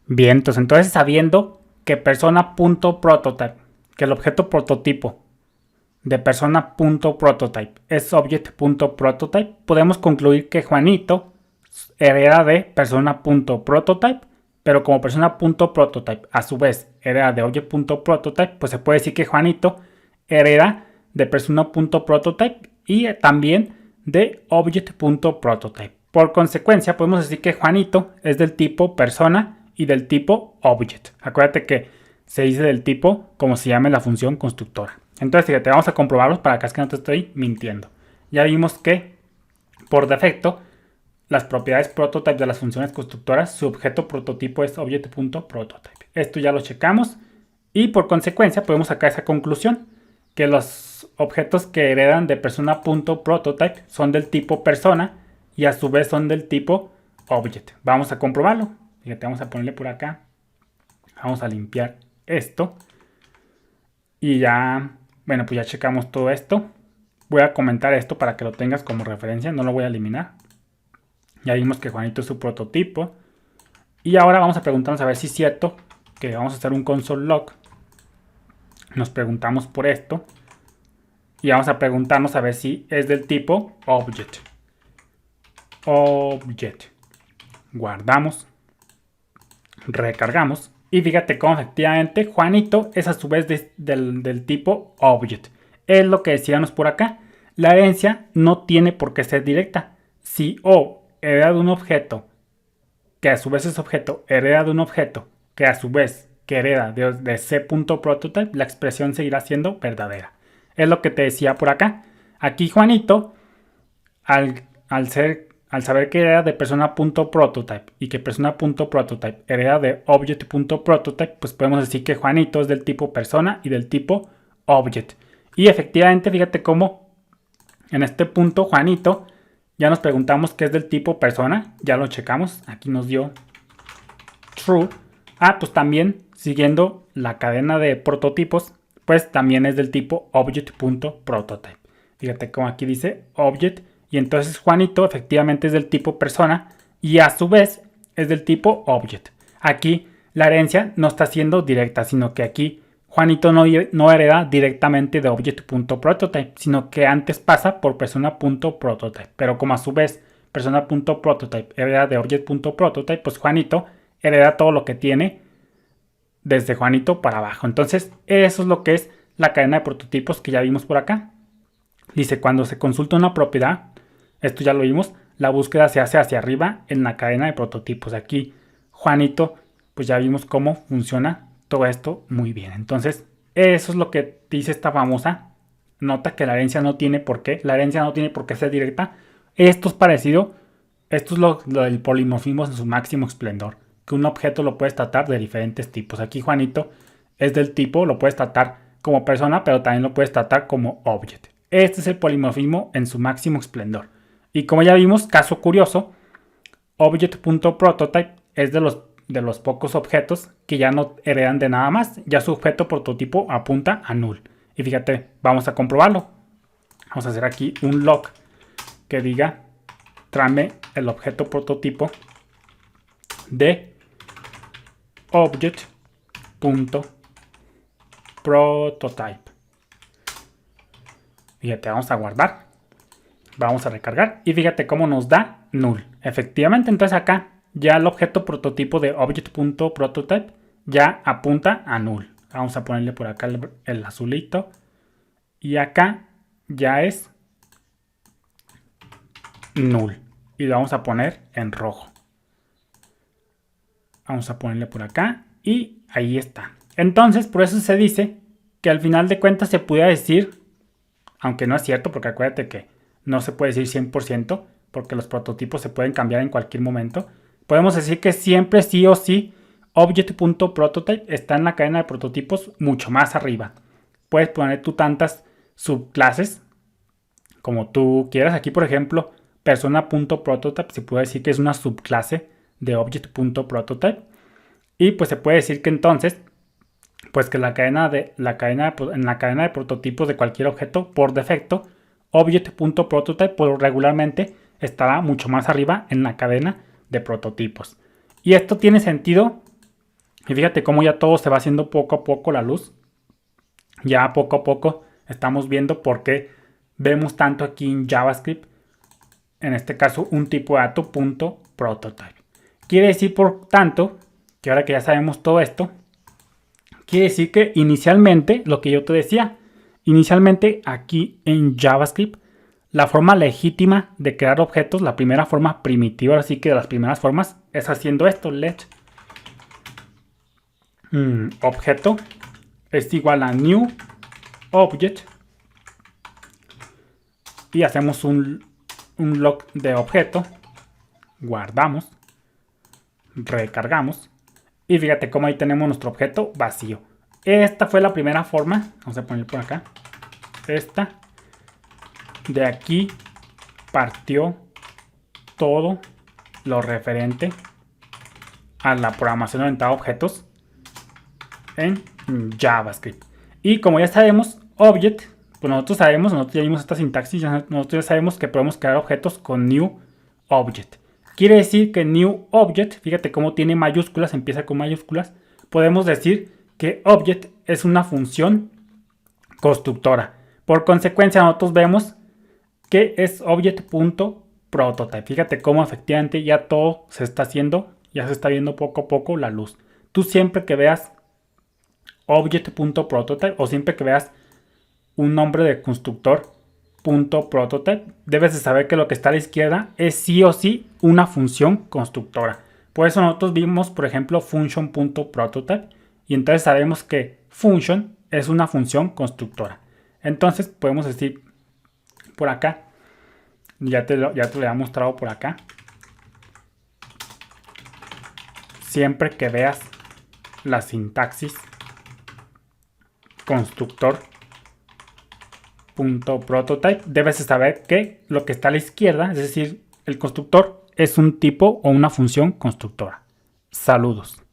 Bien, entonces sabiendo que persona.prototype, que el objeto prototipo de persona.prototype es object.prototype, podemos concluir que Juanito hereda de persona.prototype, pero como persona.prototype a su vez hereda de object.prototype, pues se puede decir que Juanito hereda de persona.prototype y también de object.prototype. Por consecuencia, podemos decir que Juanito es del tipo persona y del tipo object. Acuérdate que se dice del tipo como se llame la función constructora. Entonces, fíjate, vamos a comprobarlos para que no te estoy mintiendo. Ya vimos que por defecto las propiedades prototype de las funciones constructoras, su objeto prototipo es object.prototype. Esto ya lo checamos y por consecuencia podemos sacar esa conclusión, que los objetos que heredan de persona.prototype son del tipo persona y a su vez son del tipo object. Vamos a comprobarlo. Fíjate, vamos a ponerle por acá. Vamos a limpiar esto. Y ya, bueno, pues ya checamos todo esto. Voy a comentar esto para que lo tengas como referencia, no lo voy a eliminar. Ya vimos que Juanito es su prototipo. Y ahora vamos a preguntarnos a ver si es cierto que vamos a hacer un console log. Nos preguntamos por esto. Y vamos a preguntarnos a ver si es del tipo object. Object. Guardamos. Recargamos. Y fíjate cómo efectivamente Juanito es a su vez del tipo object. Es lo que decíamos por acá. La herencia no tiene por qué ser directa. Si O hereda de un objeto, que a su vez es objeto, hereda de un objeto, que a su vez que hereda de C.prototype, la expresión seguirá siendo verdadera. Es lo que te decía por acá. Aquí Juanito, al saber que hereda de persona.prototype y que persona.prototype hereda de object.prototype, pues podemos decir que Juanito es del tipo persona y del tipo object. Y efectivamente, fíjate cómo en este punto Juanito ya nos preguntamos qué es del tipo persona, ya lo checamos, aquí nos dio true. Pues también siguiendo la cadena de prototipos, pues también es del tipo object.prototype. Fíjate cómo aquí dice object. Y entonces Juanito efectivamente es del tipo persona y a su vez es del tipo object. Aquí la herencia no está siendo directa, sino que aquí Juanito no hereda directamente de object.prototype, sino que antes pasa por persona.prototype. Pero como a su vez persona.prototype hereda de object.prototype, pues Juanito hereda todo lo que tiene desde Juanito para abajo. Entonces eso es lo que es la cadena de prototipos que ya vimos por acá. Dice, cuando se consulta una propiedad, esto ya lo vimos, la búsqueda se hace hacia arriba en la cadena de prototipos. Aquí, Juanito, pues ya vimos cómo funciona todo esto muy bien. Entonces, eso es lo que dice esta famosa nota, que la herencia no tiene por qué. La herencia no tiene por qué ser directa. Esto es parecido, esto es lo del polimorfismo en su máximo esplendor, que un objeto lo puedes tratar de diferentes tipos. Aquí Juanito es del tipo, lo puedes tratar como persona, pero también lo puedes tratar como object. Este es el polimorfismo en su máximo esplendor. Y como ya vimos, caso curioso, object.prototype es de los pocos objetos que ya no heredan de nada más. Ya su objeto prototipo apunta a null. Y fíjate, vamos a comprobarlo. Vamos a hacer aquí un log que diga tráeme el objeto prototipo de object.prototype. Fíjate, vamos a guardar. Vamos a recargar. Y fíjate cómo nos da null. Efectivamente, entonces acá ya el objeto prototipo de object.prototype ya apunta a null. Vamos a ponerle por acá el azulito. Y acá ya es null. Y lo vamos a poner en rojo. Vamos a ponerle por acá. Y ahí está. Entonces, por eso se dice que al final de cuentas se pudiera decir, aunque no es cierto, porque acuérdate que no se puede decir 100%, porque los prototipos se pueden cambiar en cualquier momento. Podemos decir que siempre sí o sí object.prototype está en la cadena de prototipos mucho más arriba. Puedes poner tú tantas subclases como tú quieras. Aquí, por ejemplo, persona.prototype se puede decir que es una subclase de object.prototype. Y pues se puede decir que entonces, pues que en la cadena de prototipos de cualquier objeto, por defecto, object.prototype pues regularmente estará mucho más arriba en la cadena de prototipos. Y esto tiene sentido Y fíjate cómo ya todo se va haciendo poco a poco la luz. Ya poco a poco estamos viendo por qué vemos tanto aquí en JavaScript, en este caso un tipo de dato punto prototype. Quiere decir, por tanto, que ahora que ya sabemos todo esto, quiere decir que inicialmente, lo que yo te decía, inicialmente aquí en JavaScript, la forma legítima de crear objetos, la primera forma primitiva, así que de las primeras formas, es haciendo esto, let objeto es igual a new object y hacemos un log de objeto, guardamos, recargamos y fíjate cómo ahí tenemos nuestro objeto vacío. Esta fue la primera forma, vamos a poner por acá, esta de aquí partió todo lo referente a la programación orientada a objetos en JavaScript. Y como ya sabemos, object, pues nosotros ya vimos esta sintaxis, nosotros ya sabemos que podemos crear objetos con new object. Quiere decir que new object, fíjate cómo tiene mayúsculas, empieza con mayúsculas. Podemos decir que object es una función constructora. Por consecuencia, nosotros vemos que es object.prototype. Fíjate cómo efectivamente ya todo se está haciendo, ya se está viendo poco a poco la luz. Tú siempre que veas object.prototype o siempre que veas un nombre de constructor .prototype, debes de saber que lo que está a la izquierda es sí o sí una función constructora. Por eso nosotros vimos, por ejemplo, function.prototype y entonces sabemos que function es una función constructora. Entonces podemos decir por acá, ya te lo había mostrado por acá, siempre que veas la sintaxis constructor.prototype, debes de saber que lo que está a la izquierda, es decir, el constructor, es un tipo o una función constructora. Saludos.